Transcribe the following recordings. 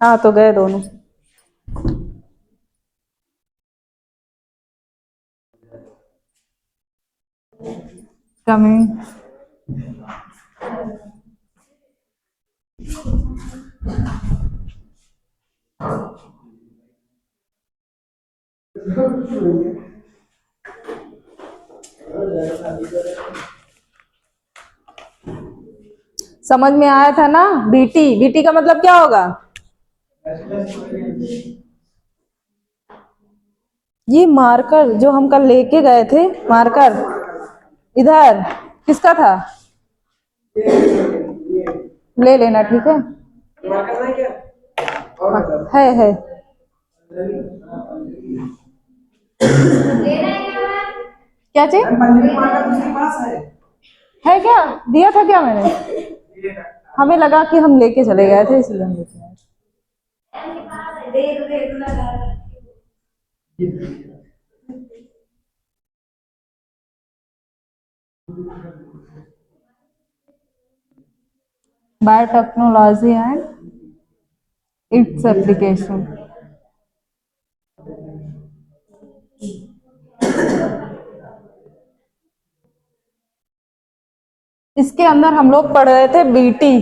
हाँ तो गए दोनों। कमिंग। समझ में आया था ना? बीटी, बीटी का मतलब क्या होगा? ये मार्कर जो हम कल लेके गए थे, मार्कर इधर किसका था? ले लेना, ठीक है। है। क्या चाहिए? है क्या? दिया था क्या मैंने? हमें लगा कि हम लेके चले गए थे, इसलिए हम लेके आए। Biotechnology and its application. इसके अंदर हम लोग पढ़ रहे थे बीटी।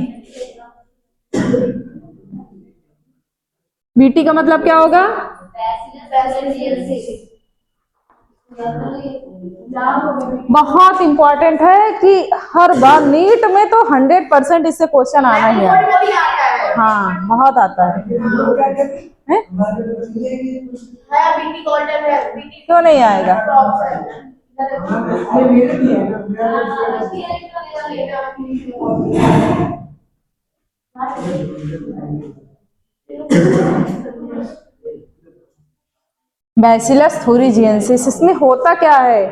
बीटी का मतलब क्या होगा? बहुत इंपॉर्टेंट है कि हर बार नीट में तो 100% इससे क्वेश्चन आना ही है। हाँ बहुत आता है। क्यों नहीं आएगा? बैसिलस थूरिजिएंसिस, इसमें होता क्या है?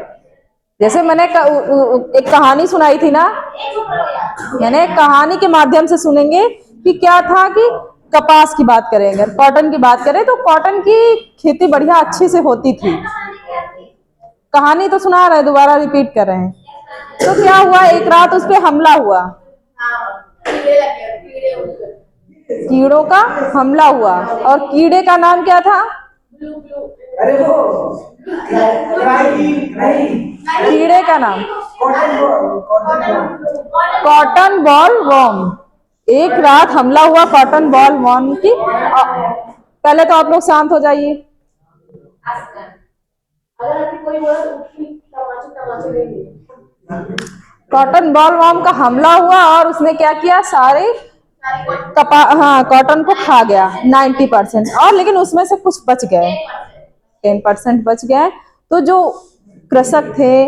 जैसे मैंने एक कहानी सुनाई थी ना, यानी एक कहानी के माध्यम से सुनेंगे कि क्या था कि कपास की बात करेंगे, कॉटन की बात करें तो कॉटन की खेती बढ़िया अच्छी से होती थी। कहानी तो सुना रहे, दोबारा रिपीट कर रहे हैं। तो क्या हुआ, एक रात उस पर हमला हुआ, कीड़ों का हमला हुआ। और कीड़े का नाम क्या था? कीड़े का नाम कॉटन बॉल वॉर्म। एक रात हमला हुआ कॉटन बॉल वॉर्म की। पहले तो आप लोग शांत हो जाइए। कॉटन बॉल वॉर्म का हमला हुआ और उसने क्या किया, सारे हाँ कॉटन को खा गया 90%, और लेकिन उसमें से कुछ बच गए, 10% बच गए। तो जो कृषक थे,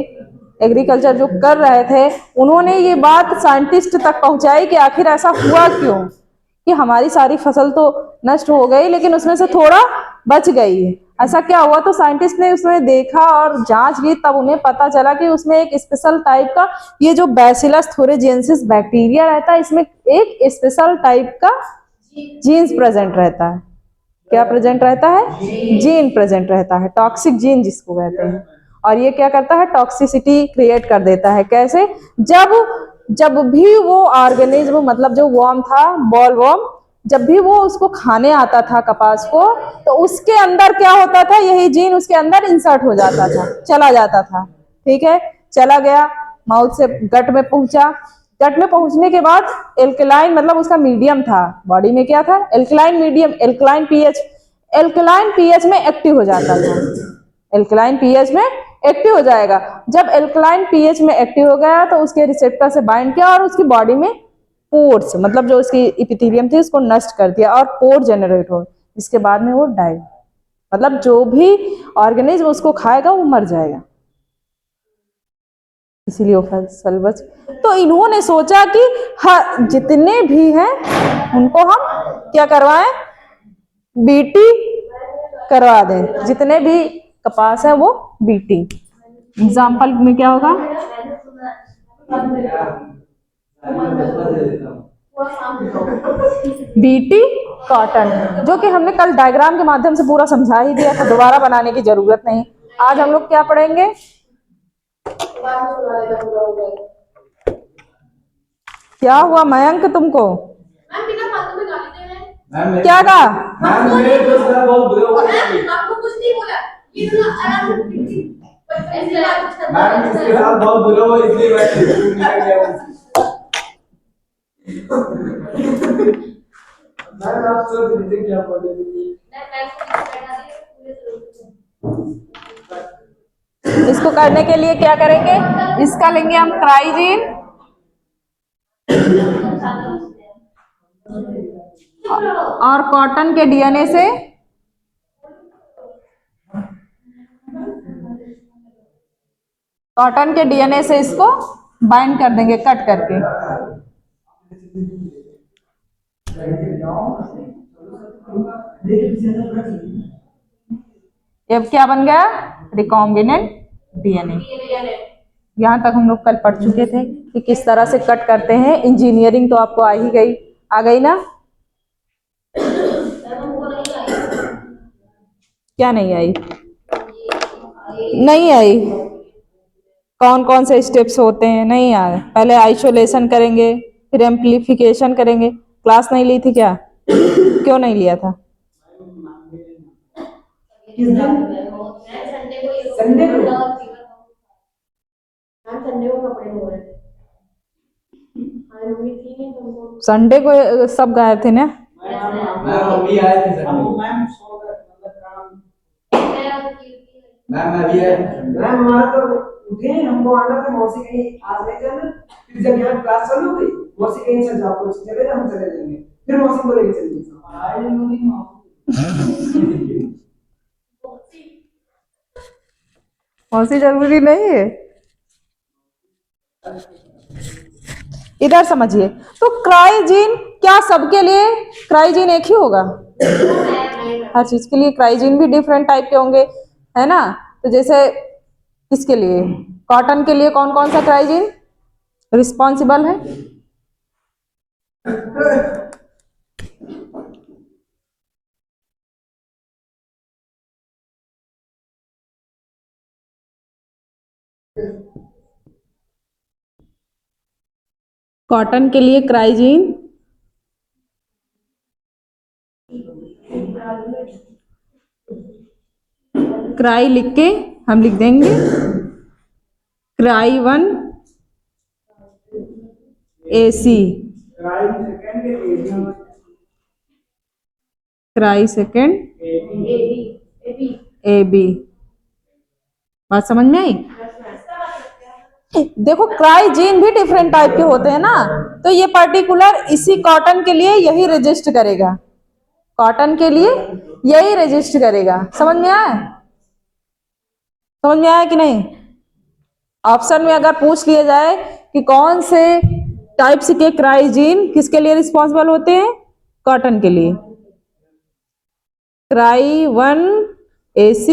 एग्रीकल्चर जो कर रहे थे, उन्होंने ये बात साइंटिस्ट तक पहुंचाई कि आखिर ऐसा हुआ क्यों कि हमारी सारी फसल तो नष्ट हो गई लेकिन उसमें से थोड़ा बच गई है, ऐसा क्या हुआ? तो साइंटिस्ट ने उसमें देखा और जांच की, तब उन्हें पता चला कि उसमें एक स्पेशल टाइप का, ये जो बैसिलस थूरिजिएंसिस बैक्टीरिया रहता है, इसमें एक स्पेशल टाइप का जीन्स प्रेजेंट रहता है। क्या प्रेजेंट रहता है? जीन प्रेजेंट रहता है, टॉक्सिक जीन जिसको कहते हैं। और ये क्या करता है? टॉक्सिसिटी क्रिएट कर देता है। कैसे? जब जब भी वो ऑर्गेनिज्म, मतलब जो वर्म था, बॉल वर्म, जब भी वो उसको खाने आता था कपास को, तो उसके अंदर क्या होता था, यही जीन उसके अंदर इंसर्ट हो जाता था, चला जाता था। ठीक है, चला गया, माउथ से गट में पहुंचा। गट में पहुंचने के बाद एल्कलाइन, मतलब उसका मीडियम था, बॉडी में क्या था? Alkaline medium, alkaline pH, alkaline pH में एक्टिव हो जाता था। एल्कलाइन पीएच में एक्टिव हो जाएगा। जब एल्कलाइन पीएच में एक्टिव हो गया तो उसके रिसेप्टर से बाइंड किया और उसकी बॉडी में पोर्स, मतलब जो उसकी इपिथेलियम थी उसको नष्ट कर दिया और पोर जनरेट हो, इसके बाद में वो डाई, मतलब जो भी ऑर्गेनिज्म उसको खाएगा वो मर जाएगा, इसीलिए वो फसल बच। तो इन्होंने सोचा कि हाँ, जितने भी हैं उनको हम क्या करवाएं? बीटी करवा दें, जितने भी कपास है वो बीटी। एग्जाम्पल में क्या होगा? बीटी कॉटन, जो कि हमने कल डायग्राम के माध्यम से पूरा समझा ही दिया था, दोबारा बनाने की जरूरत नहीं। आज हम लोग क्या पढ़ेंगे? क्या हुआ मयंक तुमको? क्या कहा? मैम मेरे दोस्त का बहुत बुरा हुआ है। आपको कुछ नहीं बोला, ये तो आराम मैम इसके साथ बहुत बुरा हुआ इसलिए मैं निकल गया हूँ। मैम आप सोच लीजिए क्या बोलेंगे। इसको करने के लिए क्या करेंगे? इसका लेंगे हम क्राइजीन और कॉटन के डीएनए से इसको बाइंड कर देंगे कट करके। अब क्या बन गया? Recombinant DNA. यहाँ तक हम लोग कल पढ़ चुके थे कि किस तरह से कट करते हैं। इंजीनियरिंग तो आपको आ गई ना? क्या नहीं आई? नहीं आई। कौन कौन से स्टेप्स होते हैं नहीं यार? पहले आइसोलेशन करेंगे, फिर एम्प्लीफिकेशन करेंगे। क्लास नहीं ली थी क्या? क्यों नहीं लिया था? संडे को संडे को सब गायब थे ना? मैम हम भी आए थे संडे। मैम सो गए मतलब काम। मैम अभी है। मैम हमारा तो उठे हमको आना था मौसी कहीं आज नहीं जाना। फिर जब यहाँ क्लास चालू हुई मौसी कहीं चल जाओ कुछ चले जाओ हम चले जाएंगे। फिर मौसी बोलेगी चलिए। आई नहीं मौसी जरूरी नहीं है। इधर समझिए। तो क्राइजीन क्या सबके लिए क्राइजीन एक ही होगा? हर चीज के लिए क्राइजीन भी डिफरेंट टाइप के होंगे, है ना? तो जैसे किसके लिए? कॉटन के लिए कौन कौन सा क्राइजीन रिस्पॉन्सिबल है? कॉटन के लिए क्राइजीन क्राई लिख के हम लिख देंगे cry 1 AC, cry second AB। बात समझ में आई? देखो क्राइजीन भी डिफरेंट टाइप के होते हैं ना, तो ये पर्टिकुलर इसी कॉटन के लिए यही रजिस्ट करेगा। कॉटन के लिए यही रजिस्ट करेगा। समझ में आया? समझ में आया कि नहीं? ऑप्शन में अगर पूछ लिया जाए कि कौन से टाइप्स के क्राइजीन किसके लिए रिस्पॉन्सिबल होते हैं? कॉटन के लिए। Cry 1 AC,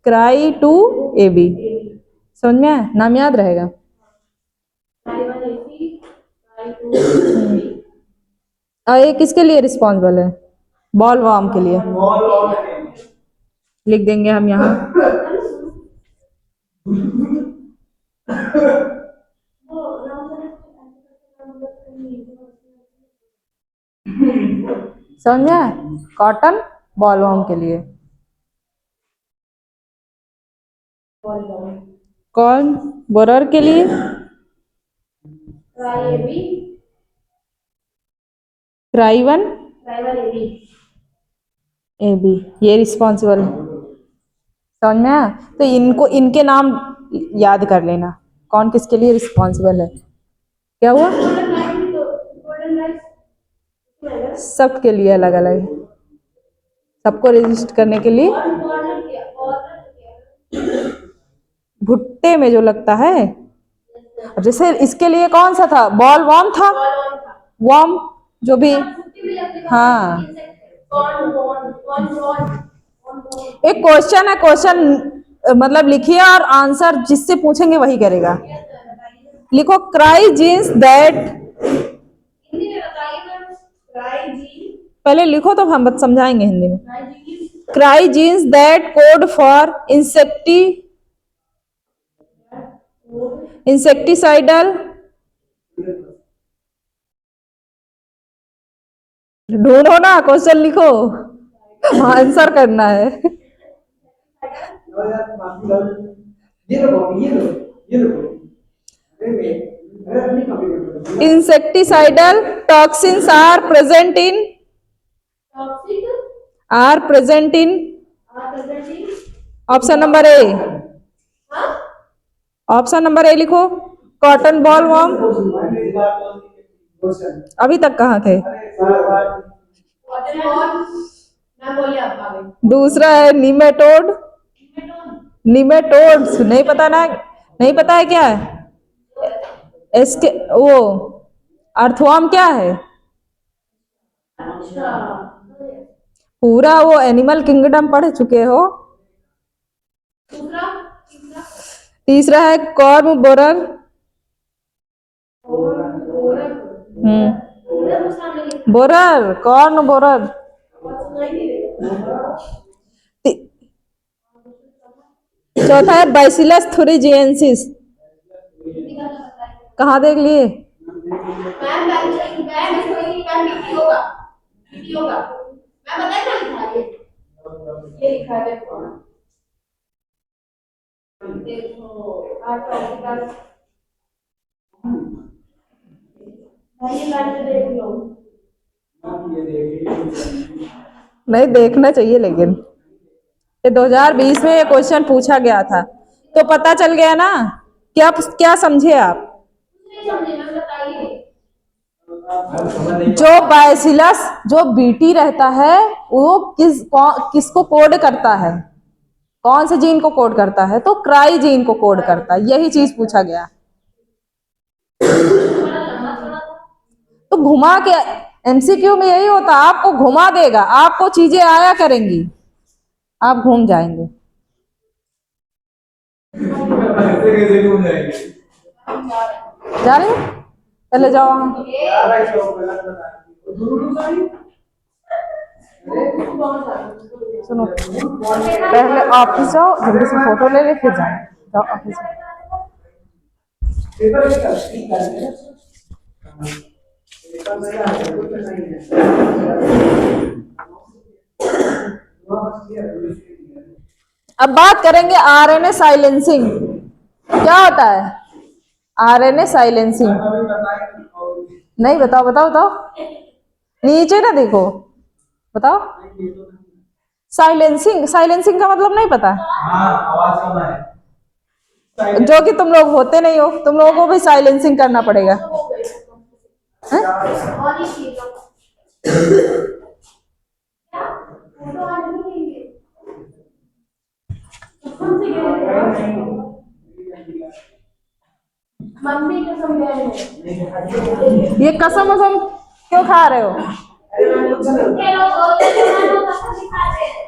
cry 2 AB। समझ में आया? नाम याद रहेगा। और ये किसके लिए रिस्पॉन्सिबल है? बॉल वॉर्म के लिए। लिख देंगे हम यहाँ। समझ में आया? कॉटन बॉल वॉर्म के लिए। कौन बोरर के लिए? क्राई 1 AB ये रिस्पॉन्सिबल है। समझ में आया? तो इनको इनके नाम याद कर लेना कौन किसके लिए रिस्पॉन्सिबल है। क्या हुआ? सबके लिए अलग अलग है, सबको रजिस्ट करने के लिए। भुट्टे में जो लगता है, जैसे इसके लिए कौन सा था? बॉल वॉर्म था। वॉर्म जो भी, हाँ। एक क्वेश्चन है, क्वेश्चन मतलब लिखिए और आंसर जिससे पूछेंगे वही करेगा। लिखो क्राई जीन्स दैट, पहले लिखो तो हम समझाएंगे हिंदी में। Cry genes that code for insecticidal ढूंढो ना, क्वेश्चन लिखो, आंसर करना है। और यार माफी लो। ये लो कॉपी, ये लो। अरे अपनी कॉपी कर लो। Insecticidal toxins are present in toxic are present in presenting option number A, हाँ ऑप्शन नंबर ए लिखो, कॉटन बॉल वॉर्म। क्वेश्चन अभी तक कहाँ थे? कॉटन बॉल मैं बोली आप आ गई दूसरा है निमेटोड, निमेटोड्स नहीं पता ना, नहीं पता है क्या है इसके, वो अर्थवर्म क्या है? अच्छा पूरा वो एनिमल किंगडम पढ़ चुके हो। दूसरा तीसरा है corm borer. Borer, corn borer. चौथा है बैसिलस थुरिजिएंसिस। कहाँ देख लिए? मैम मैम इसको मैम बीटी होगा मैं बताया ना लिखा ये लिखा है देखो आर्टिकल भाई लाइन से देख लो नहीं देखना चाहिए, लेकिन ये 2020 में ये क्वेश्चन पूछा गया था, तो पता चल गया ना। क्या क्या समझे आप? नहीं समझे मैम बताइए जो बैसिलस जो बीटी रहता है वो किसको कोड करता है? कौन से जीन को कोड करता है? तो क्राई जीन को कोड करता है। यही चीज पूछा गया। तो घुमा के एमसीक्यू में यही होता, आपको घुमा देगा, आपको चीजें आया करेंगी, आप घूम जाएंगे। जा रहे हो? चले जाओ वहां। सुनो, पहले ऑफिस जाओ, जल्दी से फोटो ले ले, फिर जाओ ऑफिस में। पेपर में ठीक कर पेपर में क्या है कुछ नहीं है। अब बात करेंगे आरएनए साइलेंसिंग। क्या होता है आरएनए साइलेंसिंग? नहीं बताओ बताओ बताओ, नीचे ना देखो, बताओ। साइलेंसिंग, साइलेंसिंग का मतलब नहीं पता? आवाज कम है। जो कि तुम लोग होते नहीं हो, तुम लोगों को भी साइलेंसिंग करना पड़ेगा। हैं? और ये चीज क्या फोटो आज नहीं है कौन से मम्मी को समझाए ये कसम वसम क्यों खा रहे हो? के लोग होते हैं वो कसम दिखाते हैं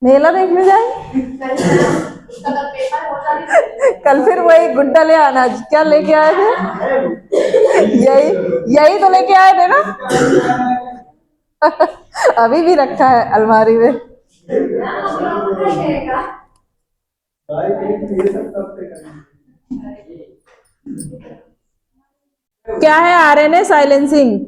मेला देखने जाए? कल पेपर हो जाए कल फिर वही गुड्डा ले आना। क्या लेके आए थे? यही तो लेके आए थे ना। अभी भी रखा है अलमारी में। क्या है आरएनए साइलेंसिंग?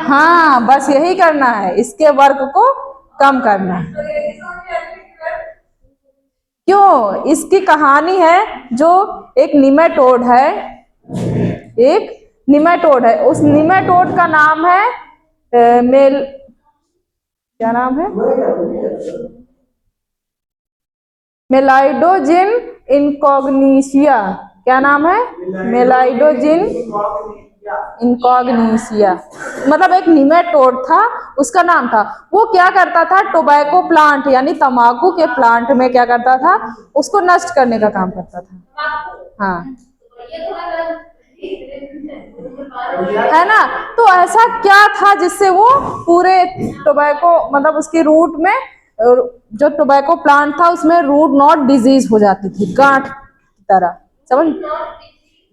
हाँ, बस यही करना है, इसके वर्क को कम करना है। क्यों? इसकी कहानी है, जो एक निमेटोड है, एक निमेटोड है, उस निमेटोड का नाम है क्या नाम है? मेलाइडोजिन इनकॉग्निशिया। क्या नाम है? मेलाइडोजिन इनकॉग्निशिया। मतलब एक निमेटोड था, उसका नाम था। वो क्या करता था, टोबैको प्लांट यानी तंबाकू के प्लांट में क्या करता था, उसको नष्ट करने का काम करता था। हाँ, है ना। तो ऐसा क्या था जिससे वो पूरे टोबैको, मतलब उसकी रूट में, जो टोबैको प्लांट था उसमें रूट नॉट डिजीज हो जाती थी, गांठ की तरह। समझ,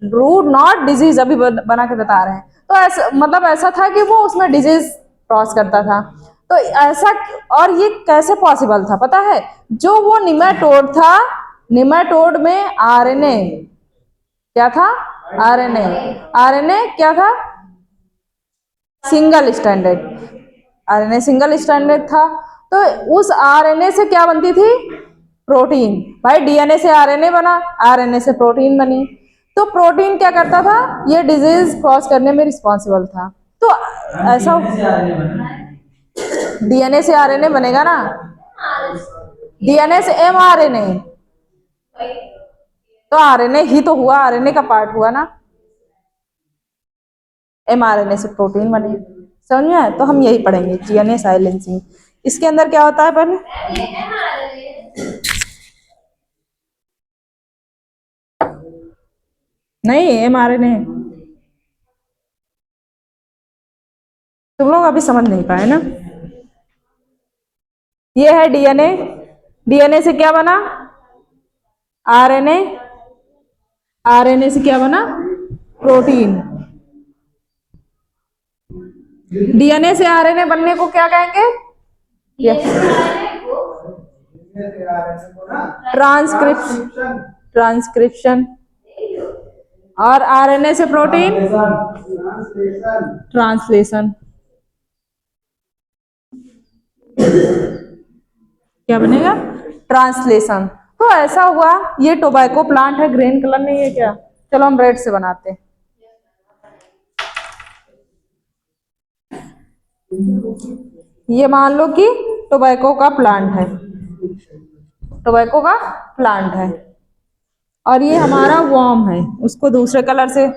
रूट नॉट डिजीज अभी बना के बता रहे हैं। तो ऐसा मतलब ऐसा था कि वो उसमें डिजीज क्रॉस करता था। तो ऐसा, और ये कैसे पॉसिबल था पता है, जो वो निमेटोड था, निमेटोड में आरएनए क्या था, आरएनए, आरएनए क्या था, single standard, RNA single standard था। तो उस आरएनए से क्या बनती थी, प्रोटीन। भाई डीएनए से आरएनए बना, आरएनए से प्रोटीन बनी। तो प्रोटीन क्या करता था, ये डिजीज क्रॉस करने में रिस्पॉन्सिबल था। तो ऐसा डीएनए से आरएनए बनेगा ना, डीएनए से एमआरएनए, तो आरएनए ही तो हुआ, आरएनए का पार्ट हुआ ना, एमआरएनए से प्रोटीन बने। समझ में आया? तो हम यही पढ़ेंगे डीएनए साइलेंसिंग। इसके अंदर क्या होता है पहले, नहीं एमआरएनए तुम लोग अभी समझ नहीं पाए ना। ये है डीएनए, डीएनए से क्या बना, आरएनए, आरएनए से क्या बना, प्रोटीन। डीएनए से आरएनए बनने को क्या कहेंगे, ट्रांसक्रिप्शन, ट्रांसक्रिप्शन। और आरएनए से प्रोटीन, ट्रांसलेशन। क्या बनेगा, ट्रांसलेशन। तो ऐसा हुआ, ये टोबैको प्लांट है, ग्रीन कलर नहीं है क्या, चलो हम रेड से बनाते हैं। ये मान लो कि टोबैको का प्लांट है, टोबैको का प्लांट है, और ये हमारा वॉर्म है, उसको दूसरे कलर से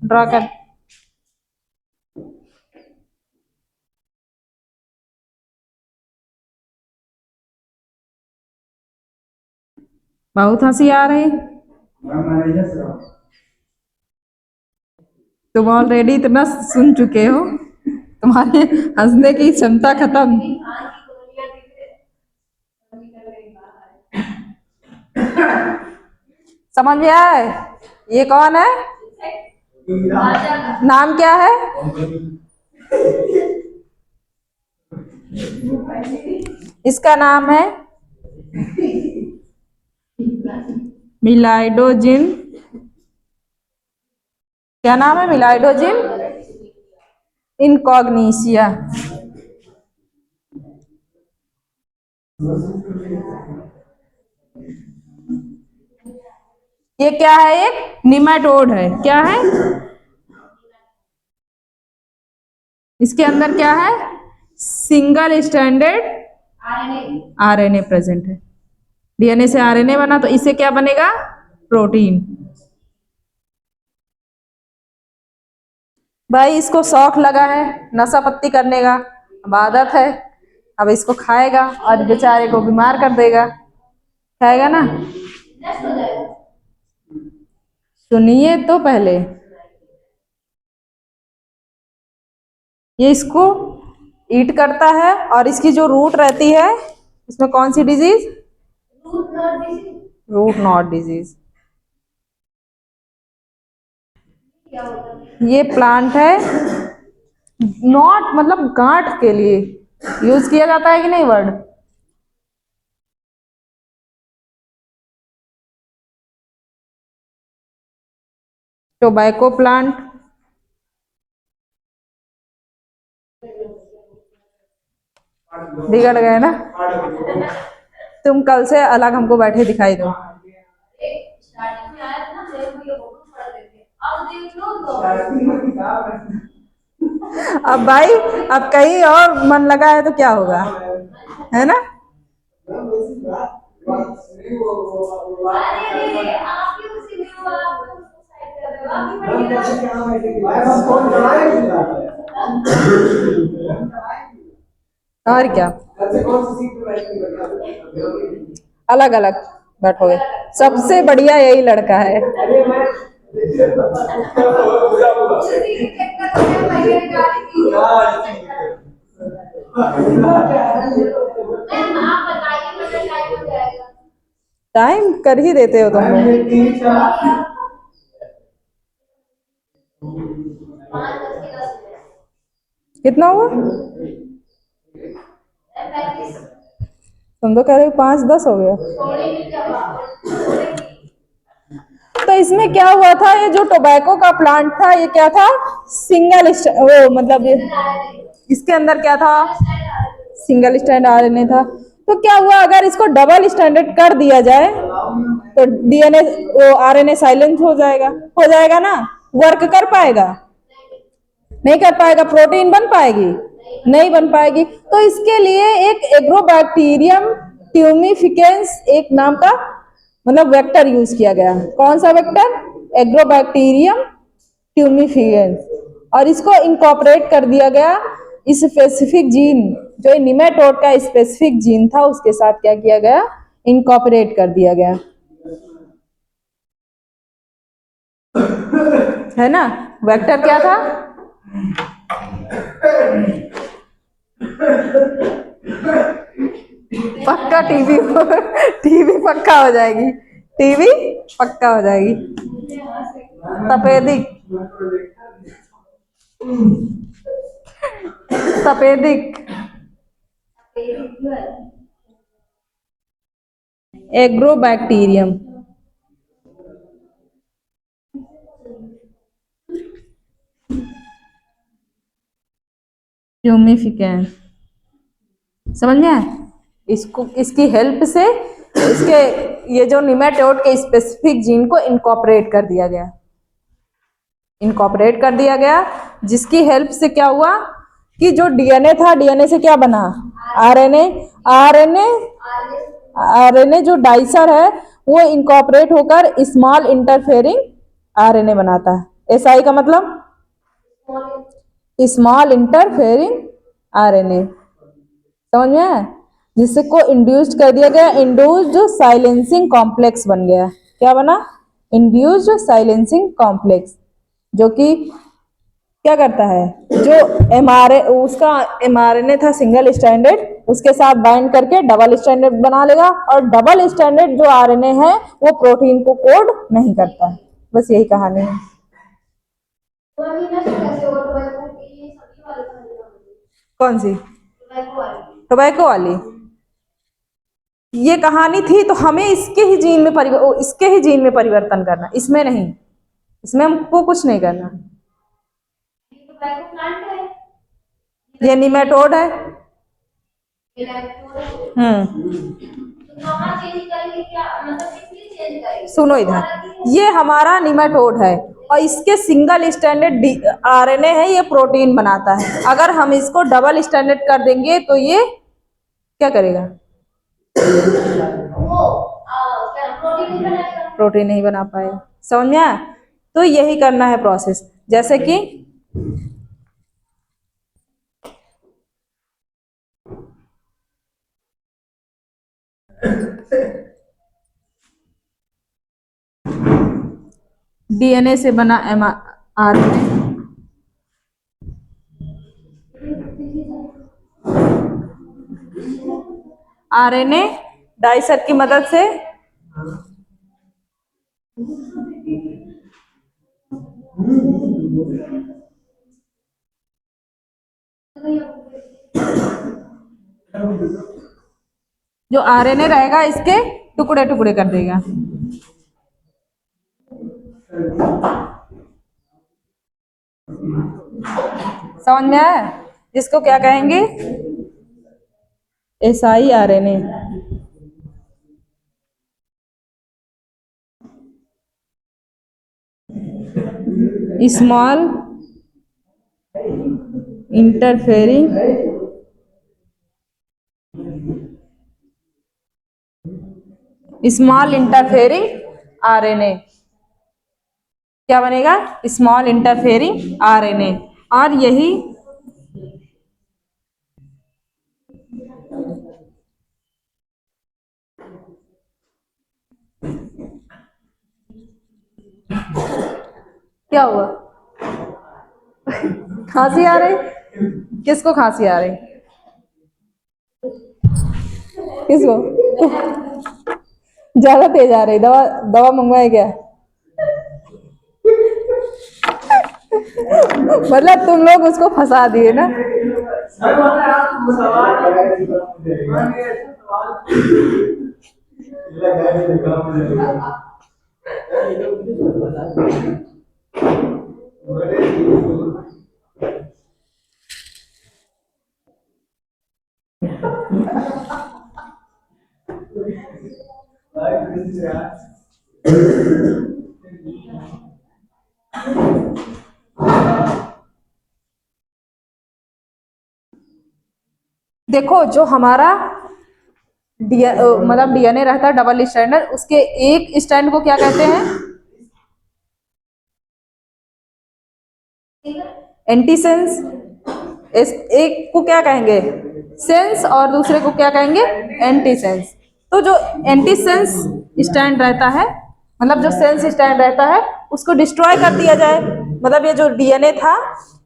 ड्रा कर। बहुत हंसी आ रही, तुम ऑलरेडी इतना सुन चुके हो, तुम्हारे हंसने की क्षमता खत्म। समझ में आया? ये कौन है, नाम क्या है, इसका नाम है मिलाइडोजिन। क्या नाम है, मिलाइडोजिन इनकॉग्निशिया। ये क्या है, एक निमेटोड है, क्या है, इसके अंदर क्या है, सिंगल स्टैंडर्ड आरएनए प्रेजेंट है। डीएनए से आरएनए बना, तो इससे क्या बनेगा, प्रोटीन। भाई इसको शौक लगा है नशा पत्ती करने का, अब आदत है, अब इसको खाएगा और बेचारे को बीमार कर देगा, खाएगा ना। सुनिए तो पहले, ये इसको ईट करता है, और इसकी जो रूट रहती है, इसमें कौन सी डिजीज, रूट नॉट डिजीज। ये प्लांट है, नॉट मतलब गांठ के लिए यूज किया जाता है कि नहीं वर्ड, टोबैको प्लांट। बिगड़ गए ना, तुम कल से अलग हमको बैठे दिखाई दो। अब भाई, अब कहीं और मन लगा है तो क्या होगा, है ना। और क्या, अलग अलग बैठोगे, सबसे बढ़िया यही लड़का है। टाइम कर ही देते हो तुम लोग। 5 10 के 10 कितना हुआ? 35 तुम तो कह रहे हो 5-10 हो गया। थोड़ी भी क्या बात तो इसमें क्या हुआ था, ये जो टोबैको का प्लांट था ये क्या था, सिंगल वो मतलब ये इसके अंदर क्या था, सिंगल स्टैंड आरएनए था। तो क्या हुआ अगर इसको डबल स्टैंडर्ड कर दिया जाए तो डीएनए वो आरएनए साइलेंट हो जाएगा ना, वर्क कर पाएगा? नहीं कर पाएगा। प्रोटीन बन पाएगी? नहीं बन पाएगी। तो इसके लिए एक एग्रोबैक्टीरियम ट्यूमिफिकेंस एक नाम का मतलब वेक्टर यूज किया गया। कौन सा वेक्टर? एग्रोबैक्टीरियम ट्यूमिफिकेंस। और इसको इनकॉर्पोरेट कर दिया गया इस स्पेसिफिक जीन, जो निमेटोड का स्पेसिफिक जीन था उसके साथ क्या किया गया, इनकॉर्पोरेट कर दिया गया, है ना। वेक्टर क्या था? पक्का टीवी टीवी पक्का हो जाएगी, टीवी पक्का हो जाएगी। तपेदिक, तपेदिक एग्रोबैक्टीरियम। ह्यूमिफिकेंस, समझ में आया? इसको इसकी हेल्प से इसके ये जो निमेटोड के स्पेसिफिक जीन को इनकॉर्पोरेट कर दिया गया, इनकॉर्पोरेट कर दिया गया, जिसकी हेल्प से क्या हुआ कि जो डीएनए था, डीएनए से क्या बना, आरएनए। आरएनए आरएनए जो डाइसर है वो इनकॉर्पोरेट होकर स्मॉल इंटरफेरिंग आरएनए बनाता है। एसआई का मतलब स्मॉल इंटरफेरिंग आरएनए, समझ में आया? जिससे को इंड्यूस्ड कर दिया गया, इंड्यूस्ड साइलेंसिंग कॉम्प्लेक्स बन गया। क्या बना? इंड्यूस्ड साइलेंसिंग कॉम्प्लेक्स, जो कि क्या करता है, जो उसका एमआरएनए था सिंगल स्टैंडर्ड, उसके साथ बाइंड करके डबल स्टैंडर्ड बना लेगा, और डबल स्टैंडर्ड जो आरएनए है वो प्रोटीन को कोड नहीं करता है। बस यही कहानी है। तो अभी ना कैसे हो टोबैको की सब्जी वाले खाने कौन सी? टोबैको वाली टोबैको वाली? ये कहानी थी तो हमें इसके ही जीन में परिवर्तन करना, इसमें नहीं, इसमें हमको कुछ नहीं करना। टोबैको प्लांट है, ये निमेटोड है। ये लैक्टोड है। हम्म, तो कहाँ चेंज करेंगे, क्या मतलब किस लिए चेंज करेंगे? सुनो इधर, ये हमारा निमेटोड है और इसके सिंगल स्टैंडर्ड आरएनए है, ये प्रोटीन बनाता है। अगर हम इसको डबल स्टैंडर्ड कर देंगे तो ये क्या करेगा, वो क्या प्रोटीन नहीं बनाएगा? प्रोटीन नहीं बना पाएगा। समझ में आया? तो यही करना है प्रोसेस, जैसे कि डीएनए से बना आरएनए आरएनए डाइसर की मदद से जो आरएनए रहेगा इसके टुकड़े टुकड़े कर देगा। समझ में आया? जिसको क्या कहेंगे, SI RNA. Small interfering RNA. क्या बनेगा? Small interfering RNA. और यही क्या हुआ? खांसी आ रही? किसको खांसी आ रही? किसको? ज्यादा तेज आ रही? दवा दवा मंगवाए क्या? मतलब तुम लोग उसको फंसा दिए ना। सर बोला यार तुम देखो जो हमारा मतलब डीएनए रहता है डबल स्टैंडर्ड, उसके एक स्टैंड को क्या कहते हैं? एंटीसेंस। एक को क्या कहेंगे? सेंस, और दूसरे को क्या कहेंगे? एंटीसेंस। तो जो एंटीसेंस स्टैंड रहता है, मतलब जो सेंस स्टैंड रहता है, उसको डिस्ट्रॉय कर दिया जाए। मतलब ये जो डीएनए था,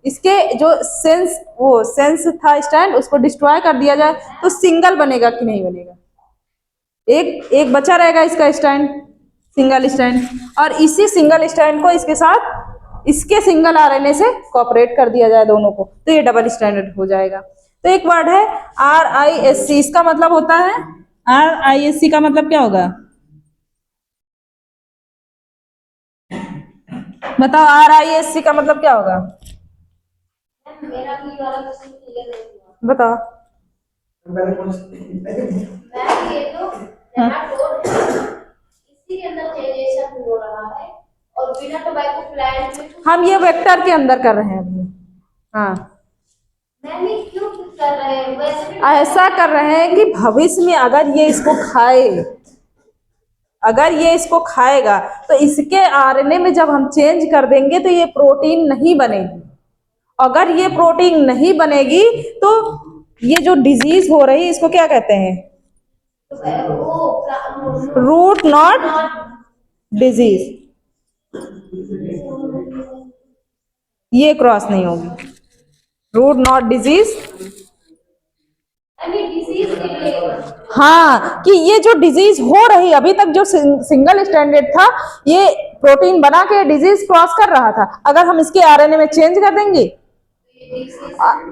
इसके जो सेंस था स्टैंड, उसको डिस्ट्रॉय कर दिया जाए तो सिंगल बनेगा कि नहीं बनेगा? एक एक बचा रहेगा इसका स्टैंड, सिंगल स्टैंड, और इसी सिंगल स्टैंड को इसके साथ इसके सिंगल आरएनए से कोऑपरेट कर दिया जाए दोनों को, तो ये डबल स्टैंडर्ड हो जाएगा। तो एक वर्ड है RISC, इसका मतलब होता है, RISC का मतलब क्या होगा? बताओ, RISC का मतलब क्या होगा? मेरा भी वाला क्वेश्चन क्लियर नहीं हुआ। बताओ। मैंने कुछ मैम ये तो नेमाटोड इसी के अंदर जेनेरेशन हो रहा है और बिना टोबैको प्लांट में हम ये वेक्टर के अंदर कर रहे हैं अभी। हाँ, मैम ये क्यों कर रहे हैं? वैसे भी ऐसा कर रहे हैं कि भविष्य में अगर ये इसको खाए, अगर ये इसको खाएगा तो इसके आरएनए में जब हम चेंज कर देंगे तो ये प्रोटीन नहीं बनेगी। अगर ये प्रोटीन नहीं बनेगी तो ये जो डिजीज हो रही है इसको क्या कहते हैं? वो रूट नॉट डिजीज। ये क्रॉस नहीं होगी, रूट नॉट डिजीज। डिजीज के लिए हाँ, कि ये जो डिजीज हो रही, अभी तक जो सिंगल स्टैंडर्ड था, ये प्रोटीन बना के डिजीज क्रॉस कर रहा था। अगर हम इसके आरएनए में चेंज कर देंगे,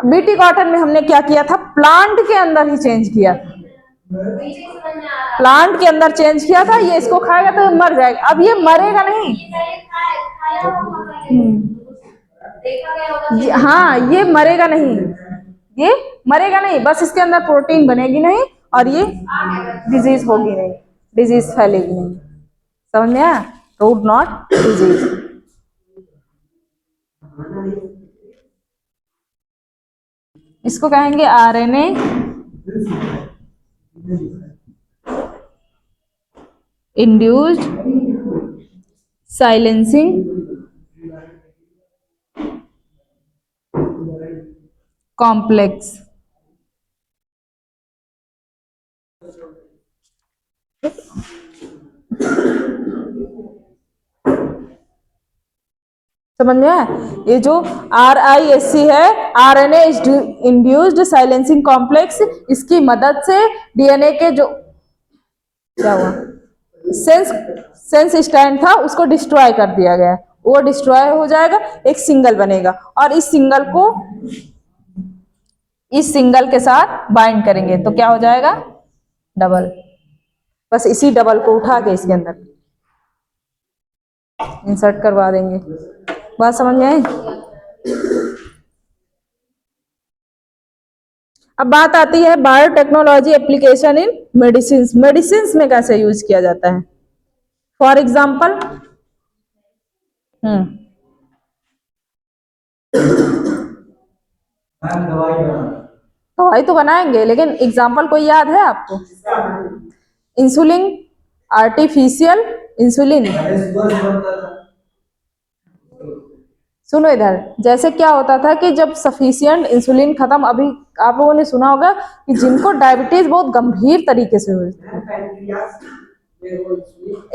बीटी कॉटन में हमने क्या किया था? प्लांट के अंदर ही चेंज किया, प्लांट के अंदर चेंज किया था। ये इसको खाएगा तो मर जाएगा। अब ये मरेगा नहीं। हाँ, ये मरेगा नहीं, ये मरेगा नहीं, बस इसके अंदर प्रोटीन बनेगी नहीं और ये डिजीज होगी नहीं, डिजीज फैलेगी नहीं। समझ में आया? Root not disease. इसको कहेंगे आरएनए इंड्यूस्ड साइलेंसिंग कॉम्प्लेक्स। समझ में आया? ये जो RISC है, RNA इंड्यूस्ड साइलेंसिंग कॉम्प्लेक्स, इसकी मदद से डीएनए के जो क्या हुआ सेंस स्टैंड था उसको डिस्ट्रॉय कर दिया गया। वो डिस्ट्रॉय हो जाएगा, एक सिंगल बनेगा, और इस सिंगल को इस सिंगल के साथ बाइंड करेंगे तो क्या हो जाएगा? डबल। बस इसी डबल को उठा के इसके अंदर इंसर्ट करवा देंगे। बात समझ में आई? अब बात आती है biotechnology application in medicine. Medicine में कैसे यूज किया जाता है? फॉर एग्जाम्पल, दवाई तो बनाएंगे, लेकिन एग्जाम्पल कोई याद है आपको? Insulin, artificial insulin. सुनो इधर, जैसे क्या होता था कि जब सफिशिएंट इंसुलिन खत्म, अभी आप लोगों ने सुना होगा कि जिनको डायबिटीज बहुत गंभीर तरीके से हुई,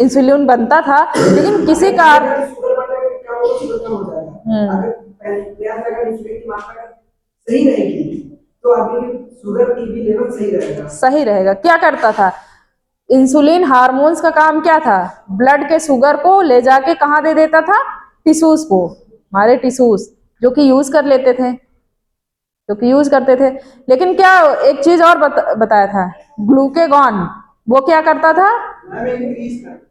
इंसुलिन बनता था, लेकिन किसी कारण सही रहेगी तो आपकी शुगर की लेवल सही रहेगा। सही रहेगा। क्या करता था इंसुलिन? हार्मोन्स का काम क्या था? ब्लड के शुगर को ले जाके कहाँ दे देता था? टिश्यूज को, हमारे टिश्यूज, जो कि यूज कर लेते थे, जो कि यूज करते थे। लेकिन क्या एक चीज और बताया था, ग्लूकेगॉन, वो क्या करता था, मैम इंक्रीज कर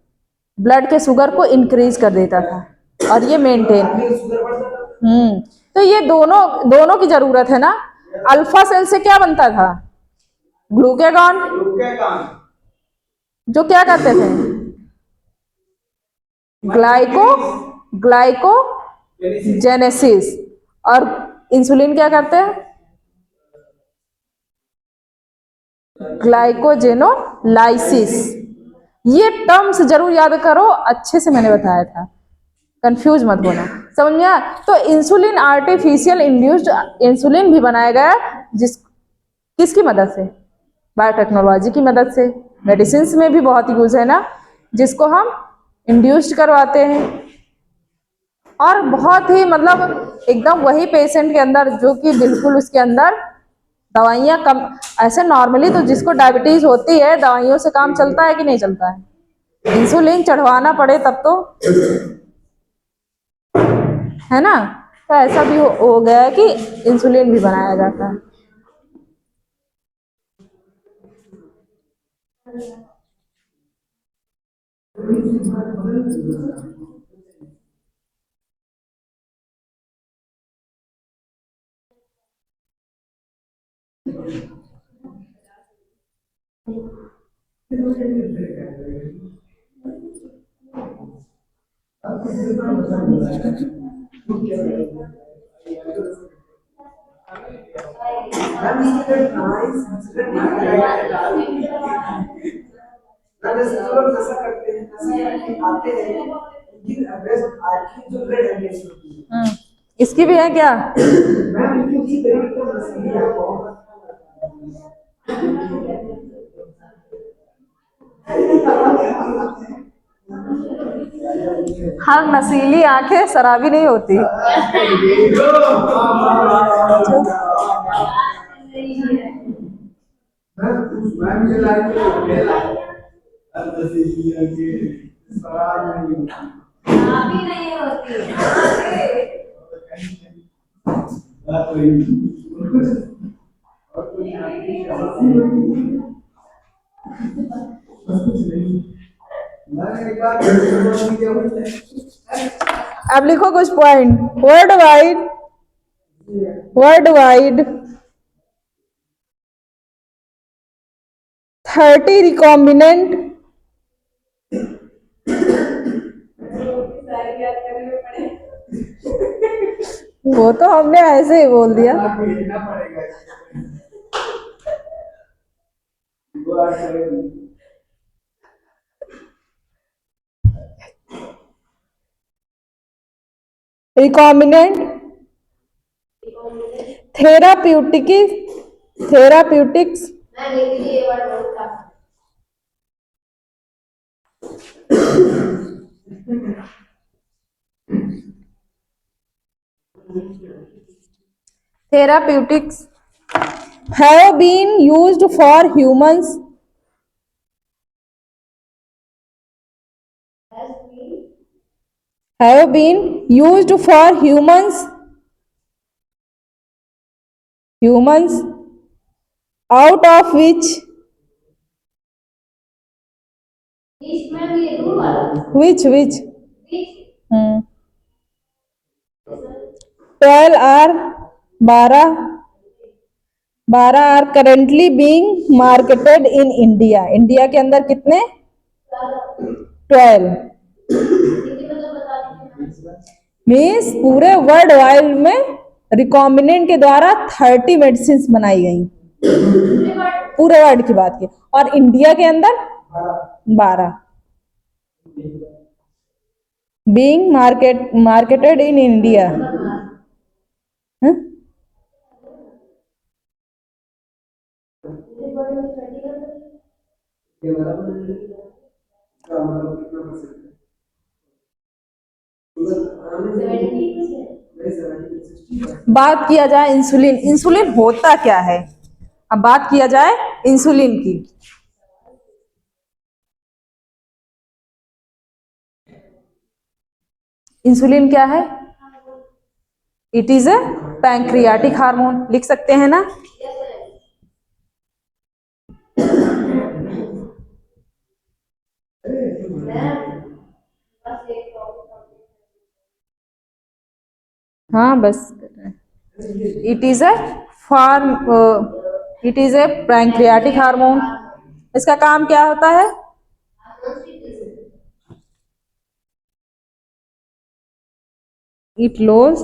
ब्लड के शुगर को इंक्रीज कर देता था और ये मेंटेन। आदमी का शुगर बढ़ता था। तो ये दोनों दोनों की जरूरत है ना। अल्फा सेल से क्या बनता था, ग्लूकेगॉन, जो क्या करते थे, ग्लाइको ग्लाइकोजेनेसिस। और इंसुलिन क्या करते हैं, ग्लाइकोजेनोलाइसिस। ये टर्म्स जरूर याद करो, अच्छे से मैंने बताया था, कंफ्यूज मत होना, समझ में आया। तो इंसुलिन आर्टिफिशियल इंड्यूस्ड इंसुलिन भी बनाया गया किसकी मदद से, बायोटेक्नोलॉजी की मदद से। मेडिसिन में भी बहुत यूज है ना, जिसको हम इंड्यूस्ड करवाते हैं। और बहुत ही मतलब एकदम वही पेशेंट के अंदर जो कि बिल्कुल उसके अंदर दवाइयाँ कम, ऐसे नॉर्मली तो जिसको डायबिटीज होती है दवाइयों से काम चलता है कि नहीं चलता है, इंसुलिन चढ़वाना पड़े तब तो, है ना। तो ऐसा भी हो गया है कि इंसुलिन भी बनाया जाता है। मैम इसके लिए नाइस मैम जैसे जो लोग नशा करते हैं, नशा करके आते हैं, इनकी एवरेज आईक्यू जो ग्रेड एवरेज होती है। इसकी भी है क्या, मैम इनकी उसी तरीके को नस्लीय आपको हर नशीली आंखें शराबी नहीं होती। मैम ये लाइन पे नस्लीय के सवाल नहीं अभी नहीं होती। अब लिखो कुछ पॉइंट। वर्ल्ड वाइड 30 रिकॉम्बिनेंट, वो तो हमने ऐसे ही बोल दिया। रिकॉम्बिनेंट थेराप्यूटिक्स मैं लिख ली ये वर्ड बहुत था। therapeutics have been used for humans have been used for humans out of इसमें भी ये रूल वाला which beach 12 are 12 are currently being marketed in India। India के अंदर कितने, 12। हिंदी में तो बता दीजिए। मीन्स पूरे वर्ल्ड वाइड में रिकॉम्बिनेंट के द्वारा 30 मेडिसिन बनाई गई, पूरे वर्ल्ड की बात की। और इंडिया के अंदर 12 बीइंग मार्केटेड इन इंडिया। बात किया जाए इंसुलिन, इंसुलिन होता क्या है। अब बात किया जाए इंसुलिन की। इंसुलिन क्या है, it is a pancreatic hormone, लिख सकते हैं ना। हाँ बस, it is a form, it is a pancreatic hormone. इसका काम क्या होता है? इट लोज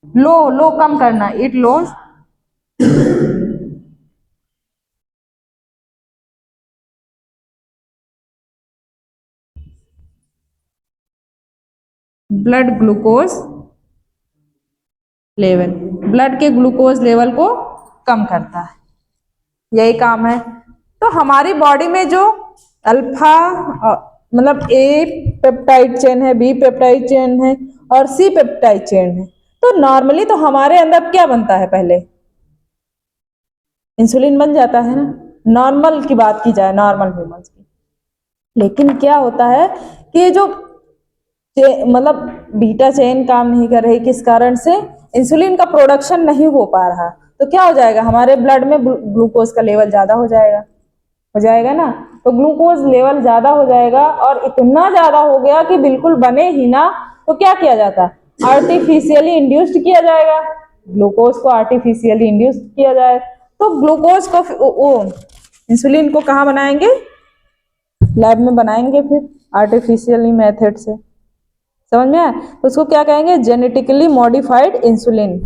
लो कम करना, it lowers blood glucose level, blood के ग्लूकोज लेवल को कम करता है, यही काम है। तो हमारी बॉडी में जो अल्फा मतलब ए पेप्टाइड चेन है, बी पेप्टाइड चेन है और सी पेप्टाइड चेन है, तो नॉर्मली तो हमारे अंदर क्या बनता है? पहले इंसुलिन बन जाता है ना, नॉर्मल की बात की जाए, नॉर्मल ह्यूमंस की। लेकिन क्या होता है कि जो मतलब बीटा चेन काम नहीं कर रही, किस कारण से? इंसुलिन का प्रोडक्शन नहीं हो पा रहा, तो क्या हो जाएगा? हमारे ब्लड में ग्लूकोज का लेवल ज्यादा हो जाएगा ना। तो ग्लूकोज लेवल ज्यादा हो जाएगा और इतना ज्यादा हो गया कि बिल्कुल बने ही ना, तो क्या किया जाता? आर्टिफिशियली इंड्यूस्ड किया जाएगा, ग्लूकोज को आर्टिफिशियली इंड्यूस्ड किया जाए। तो ग्लूकोज को इंसुलिन को कहाँ बनाएंगे? लैब में बनाएंगे, फिर आर्टिफिशियली मेथड से, समझ में आया? तो उसको क्या कहेंगे? Genetically modified insulin,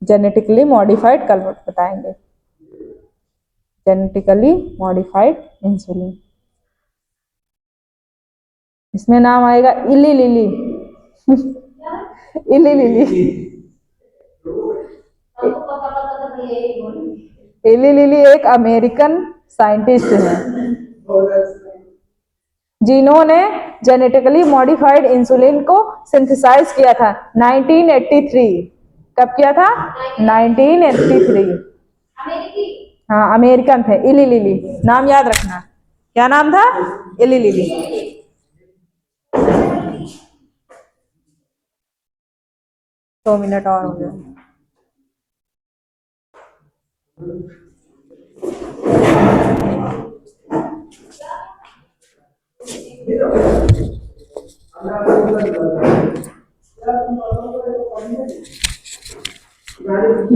genetically modified, कल बताएंगे, जेनेटिकली मॉडिफाइड इंसुलिन। इसमें नाम आएगा इली लिली इली लिली, इली लिली एक अमेरिकन साइंटिस्ट है जिन्होंने जेनेटिकली मॉडिफाइड इंसुलिन को सिंथेसाइज किया था 1983। कब किया था? 1983। हाँ, अमेरिकन थे, इली लिली, नाम याद रखना। क्या नाम था? इली लिली। दो मिनट और हो गए।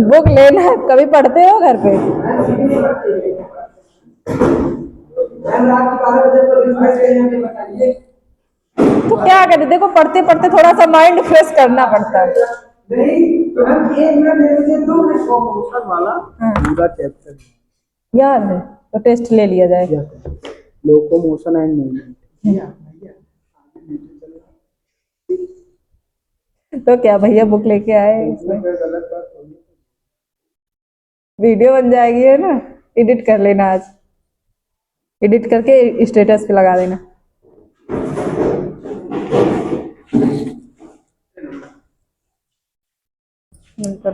बुक लेना, कभी पढ़ते हो घर पे? रात के 12 बजे को रिवाइज करने बताइए। तो क्या करें, देखो पढ़ते पढ़ते थोड़ा सा माइंड फ्रेश करना पड़ता है। नहीं तो हम 1 मिनट ले लीजिए, 2 मिनट कॉम्पोजिशन वाला पूरा चैप्टर याद है तो टेस्ट ले लिया जाए। Locomotion and movement. तो क्या भैया बुक लेके आए, इसमें वीडियो बन जाएगी है ना, एडिट कर लेना, आज एडिट करके स्टेटस पे लगा देना। कर